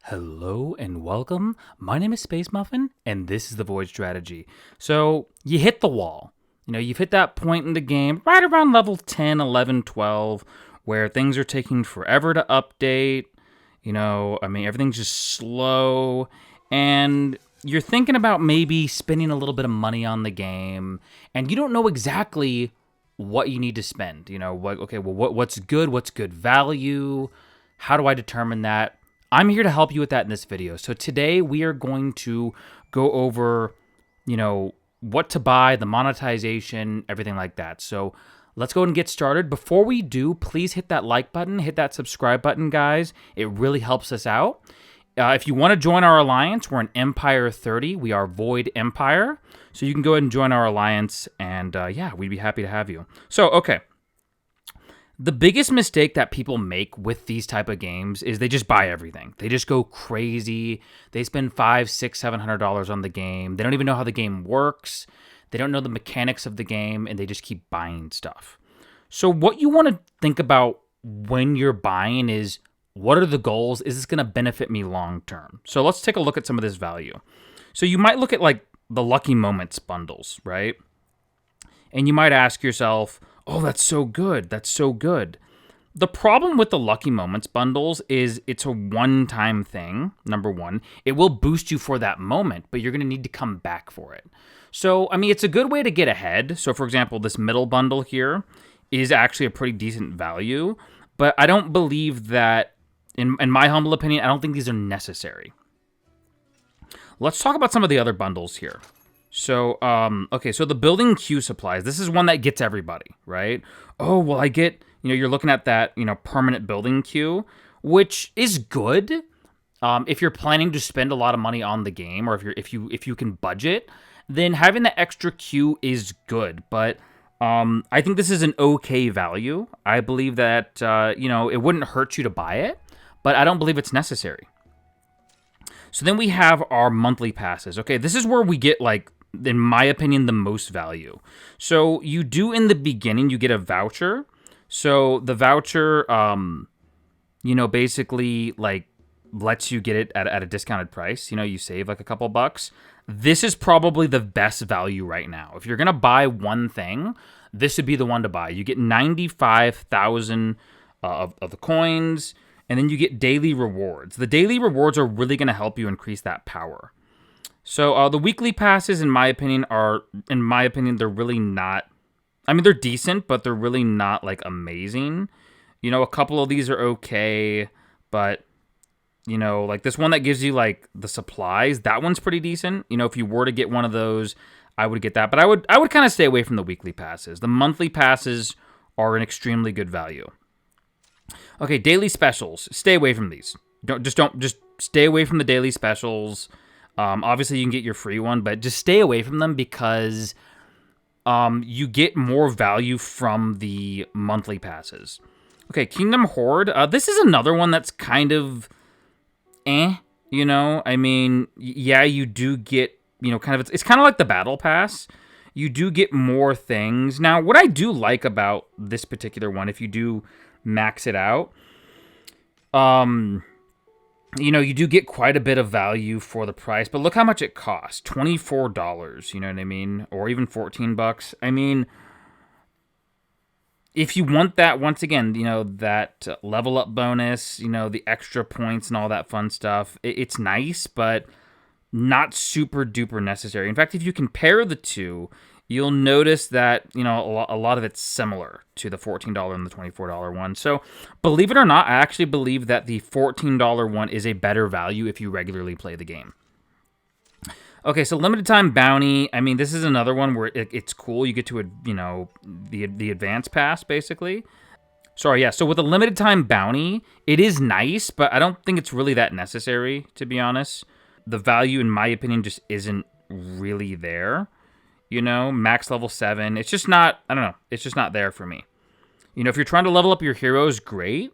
Hello and welcome. My name is Space Muffin, and this is the Void Strategy. So, you hit the wall. You've hit that point in the game right around level 10, 11, 12, where things are taking forever to update. Everything's just slow, and you're thinking about maybe spending a little bit of money on the game, and you don't know exactly what you need to spend. What's good value? How do I determine that? I'm here to help you with that in this video. So today we are going to go over, what to buy, the monetization, everything like that. So let's go ahead and get started. Before we do, please hit that like button, hit that subscribe button, guys. It really helps us out. If you want to join our alliance, we're an Empire 30. We are Void Empire. So you can go ahead and join our alliance, and we'd be happy to have you. So, okay. The biggest mistake that people make with these type of games is they just buy everything. They just go crazy. They spend $500, $600, $700 on the game. They don't even know how the game works. They don't know the mechanics of the game, and they just keep buying stuff. So what you want to think about when you're buying is, what are the goals? Is this going to benefit me long term? So let's take a look at some of this value. So you might look at like the Lucky Moments bundles, right? And you might ask yourself, oh, that's so good. That's so good. The problem with the Lucky Moments bundles is it's a one-time thing, number one. It will boost you for that moment, but you're going to need to come back for it. So, it's a good way to get ahead. So, for example, this middle bundle here is actually a pretty decent value, but I don't believe that, in my humble opinion, I don't think these are necessary. Let's talk about some of the other bundles here. So, so the building queue supplies, this is one that gets everybody, right? Oh, well, I get, you're looking at that, permanent building queue, which is good. If you're planning to spend a lot of money on the game, or if you can budget, then having the extra queue is good. But, I think this is an okay value. I believe that, it wouldn't hurt you to buy it, but I don't believe it's necessary. So then we have our monthly passes. Okay, this is where we get, like, in my opinion, the most value. So you do, in the beginning, you get a voucher. So the voucher, basically, like, lets you get it at a discounted price. You save like a couple bucks. This is probably the best value right now. If you're going to buy one thing, this would be the one to buy. You get 95,000 of the coins, and then you get daily rewards. The daily rewards are really going to help you increase that power. So the weekly passes, in my opinion, they're really not, they're decent, but they're really not, like, amazing. A couple of these are okay, but, like this one that gives you, like, the supplies, that one's pretty decent. If you were to get one of those, I would get that. But I would kind of stay away from the weekly passes. The monthly passes are an extremely good value. Okay, daily specials. Stay away from these. Just stay away from the daily specials. Obviously, you can get your free one, but just stay away from them because you get more value from the monthly passes. Okay, Kingdom Horde. This is another one that's kind of yeah, you do get, it's kind of like the Battle Pass. You do get more things. Now, what I do like about this particular one, if you do max it out, you do get quite a bit of value for the price, but look how much it costs. $24, you know what I mean? Or even $14. If you want that, once again, that level up bonus, the extra points and all that fun stuff, it's nice, but not super duper necessary. In fact, if you compare the two, you'll notice that, a lot of it's similar to the $14 and the $24 one. So, believe it or not, I actually believe that the $14 one is a better value if you regularly play the game. Okay, so limited time bounty. This is another one where it's cool. You get to, the advance pass, basically. Sorry, yeah. So with a limited time bounty, it is nice, but I don't think it's really that necessary, to be honest. The value, in my opinion, just isn't really there. Max level 7. It's just not, I don't know. It's just not there for me. If you're trying to level up your heroes, great.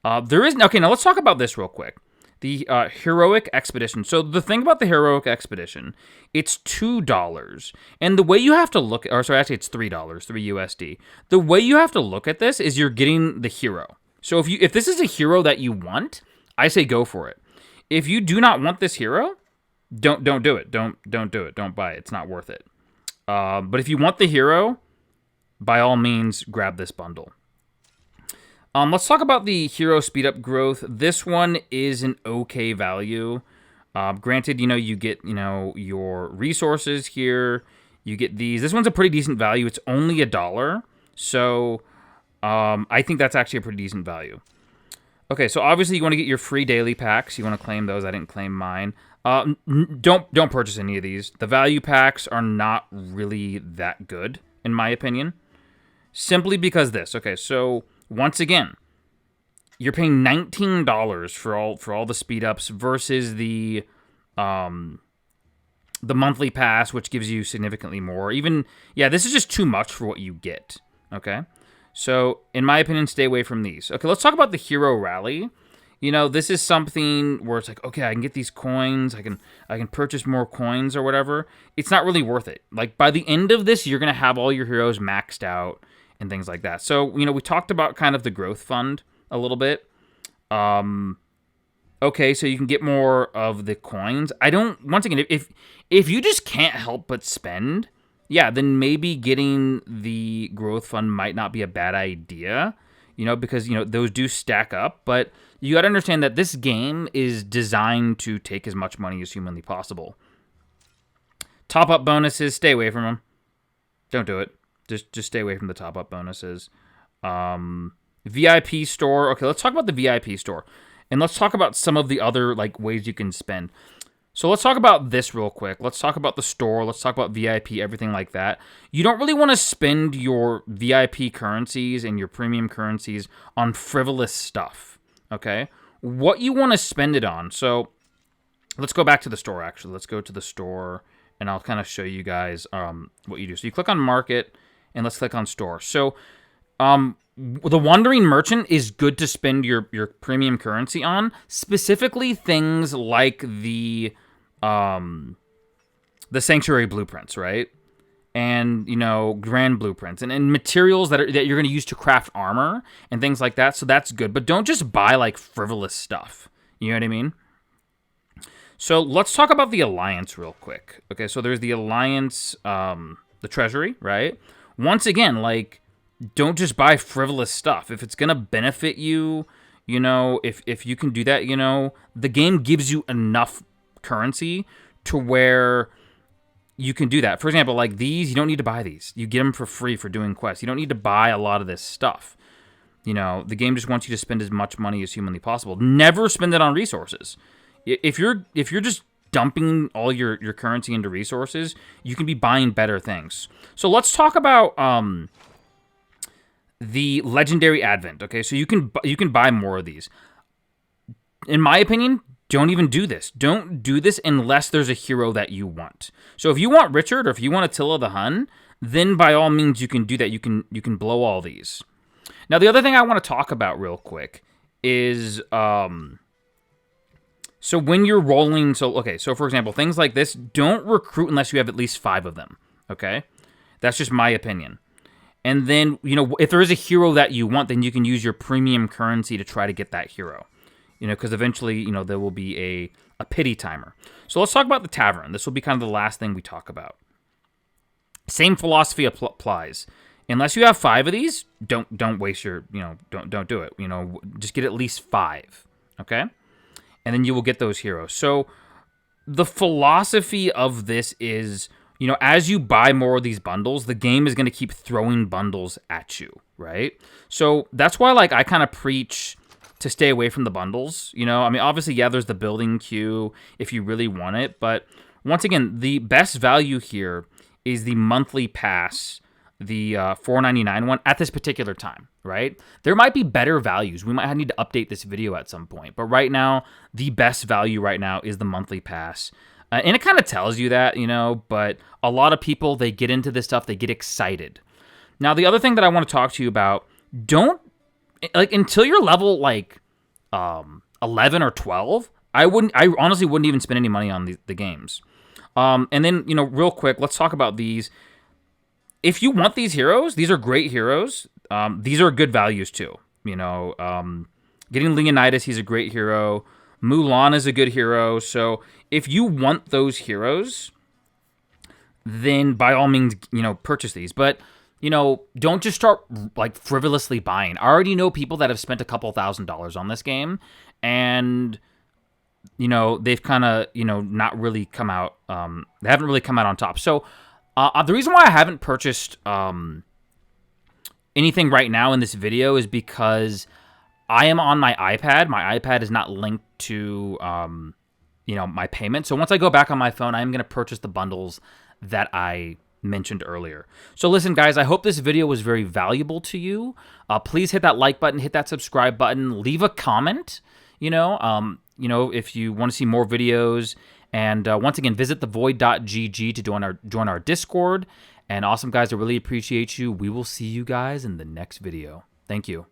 Okay, now let's talk about this real quick. The Heroic Expedition. So the thing about the Heroic Expedition, it's $2. And the way you have to look, or sorry, actually it's $3, $3 USD. The way you have to look at this is you're getting the hero. So if this is a hero that you want, I say go for it. If you do not want this hero, don't do it. Don't do it. Don't buy it. It's not worth it. But if you want the hero, by all means, grab this bundle. Let's talk about the hero speed up growth. This one is an okay value. Granted, you get, your resources here. You get these. This one's a pretty decent value. It's only $1. So I think that's actually a pretty decent value. Okay, so obviously you want to get your free daily packs. You want to claim those. I didn't claim mine. Don't purchase any of these. The value packs are not really that good, in my opinion. Simply because this. Okay, so once again, you're paying $19 for all the speed ups versus the monthly pass, which gives you significantly more. This is just too much for what you get. Okay, so in my opinion, stay away from these. Okay, let's talk about the hero rally. This is something where it's like, okay, I can get these coins, I can purchase more coins or whatever. It's not really worth it. Like, by the end of this, you're gonna have all your heroes maxed out and things like that. So, we talked about kind of the growth fund a little bit. Okay, so you can get more of the coins. Once again, if you just can't help but spend, then maybe getting the growth fund might not be a bad idea, because, those do stack up. But you got to understand that this game is designed to take as much money as humanly possible. Top-up bonuses, stay away from them. Don't do it. Just stay away from the top-up bonuses. VIP store. Okay, let's talk about the VIP store. And let's talk about some of the other ways you can spend. So let's talk about this real quick. Let's talk about the store. Let's talk about VIP, everything like that. You don't really want to spend your VIP currencies and your premium currencies on frivolous stuff, okay? What you want to spend it on. So let's go back to the store, actually. Let's go to the store, and I'll kind of show you guys what you do. So you click on Market, and let's click on Store. So the Wandering Merchant is good to spend your premium currency on, specifically things like the Sanctuary blueprints, right? And, grand blueprints and materials that you're going to use to craft armor and things like that. So that's good. But don't just buy frivolous stuff. You know what I mean? So let's talk about the Alliance real quick. Okay, so there's the Alliance, the Treasury, right? Once again, don't just buy frivolous stuff. If it's going to benefit you, if you can do that, the game gives you enough currency to where you can do that. For example, these, you don't need to buy these. You get them for free for doing quests. You don't need to buy a lot of this stuff. The game just wants you to spend as much money as humanly possible. Never spend it on resources. If you're just dumping all your currency into resources, you can be buying better things. So let's talk about the Legendary Advent. Okay, so you can buy more of these. In my opinion, don't even do this. Don't do this unless there's a hero that you want. So if you want Richard or if you want Attila the Hun, then by all means you can do that. You can blow all these. Now the other thing I want to talk about real quick is so when you're rolling, so for example, things like this, don't recruit unless you have at least 5 of them. Okay, that's just my opinion. And then, if there is a hero that you want, then you can use your premium currency to try to get that hero. Because eventually, there will be a pity timer. So let's talk about the Tavern. This will be kind of the last thing we talk about. Same philosophy applies. Unless you have 5 of these, don't waste your, don't do it. Just get at least 5, okay? And then you will get those heroes. So the philosophy of this is, as you buy more of these bundles, the game is going to keep throwing bundles at you, right? So that's why, I kind of preach to stay away from the bundles. Obviously, there's the building queue if you really want it. But once again, the best value here is the monthly pass, the $4.99 one at this particular time, right? There might be better values. We might need to update this video at some point. But right now, the best value right now is the monthly pass. And it kind of tells you that, but a lot of people, they get into this stuff, they get excited. Now, the other thing that I want to talk to you about, don't, until you're level, 11 or 12, I honestly wouldn't even spend any money on the games. And then, real quick, let's talk about these. If you want these heroes, these are great heroes. These are good values, too. Getting Leonidas, he's a great hero. Mulan is a good hero. So if you want those heroes, then by all means, purchase these. But, don't just start like frivolously buying. I already know people that have spent a couple $1,000s on this game, and they've kind of, not really come out, they haven't really come out on top. So the reason why I haven't purchased anything right now in this video is because I am on my iPad. My iPad is not linked to, my payment. So once I go back on my phone, I am going to purchase the bundles that I mentioned earlier. So listen, guys, I hope this video was very valuable to you. Please hit that like button, hit that subscribe button, leave a comment, if you want to see more videos. And once again, visit thevoid.gg to join our Discord. And awesome, guys, I really appreciate you. We will see you guys in the next video. Thank you.